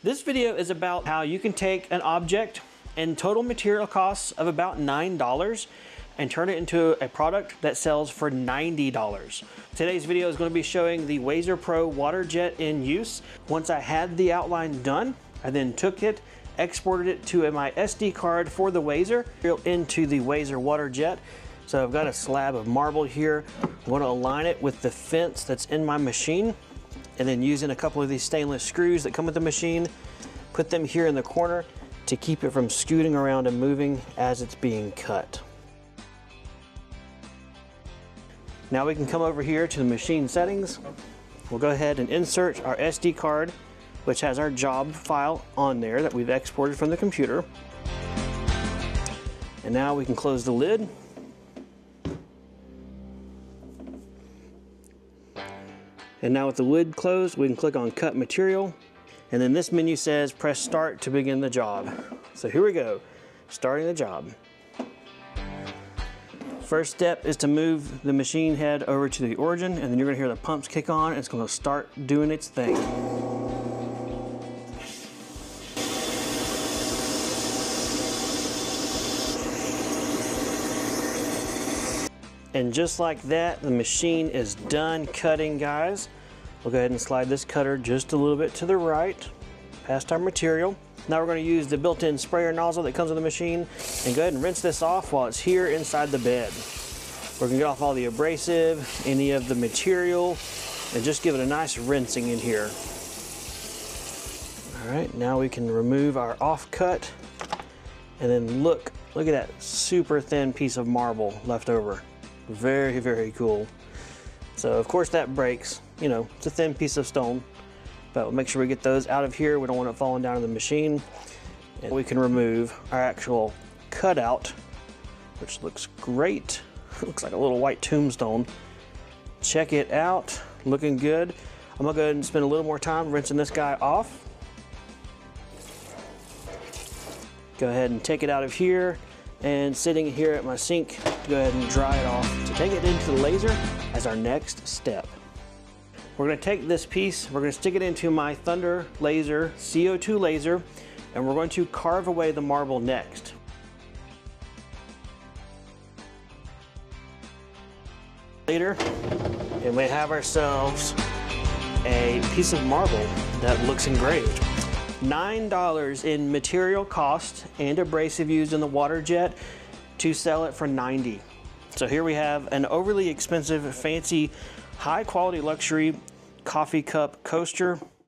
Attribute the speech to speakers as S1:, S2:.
S1: This video is about how you can take an object and total material costs of about $9 and turn it into a product that sells for $90. Today's video is going to be showing the WAZER Pro Waterjet in use. Once I had the outline done, I then took it, exported it to my SD card for the WAZER into the WAZER Waterjet. So I've got a slab of marble here. I'm going to align it with the fence that's in my machine, and then using a couple of these stainless screws that come with the machine, put them here in the corner to keep it from scooting around and moving as it's being cut. Now we can come over here to the machine settings. We'll go ahead and insert our SD card, which has our job file on there that we've exported from the computer. And now we can close the lid. And now with the lid closed, we can click on Cut Material. And then this menu says press Start to begin the job. So here we go, starting the job. First step is to move the machine head over to the origin, and then you're gonna hear the pumps kick on, and it's gonna start doing its thing. And just like that, the machine is done cutting, guys. We'll go ahead and slide this cutter just a little bit to the right, past our material. Now we're going to use the built-in sprayer nozzle that comes with the machine and go ahead and rinse this off while it's here inside the bed. We're going to get off all the abrasive, any of the material, and just give it a nice rinsing in here. All right, now we can remove our offcut, and then look at that super thin piece of marble left over. Very, very cool. So of course that breaks, you know, it's a thin piece of stone, but we'll make sure we get those out of here. We don't want it falling down in the machine. And we can remove our actual cutout, which looks great. Looks like a little white tombstone. Check it out, looking good. I'm gonna go ahead and spend a little more time rinsing this guy off. Go ahead and take it out of here, and sitting here at my sink, go ahead and dry it off to take it into the laser as our next step. We're going to take this piece, we're going to stick it into my Thunder Laser CO2 laser, and we're going to carve away the marble next. Later, and we have ourselves a piece of marble that looks engraved. $9 in material cost and abrasive used in the Waterjet to sell it for $90. So here we have an overly expensive, fancy, high quality luxury coffee cup coaster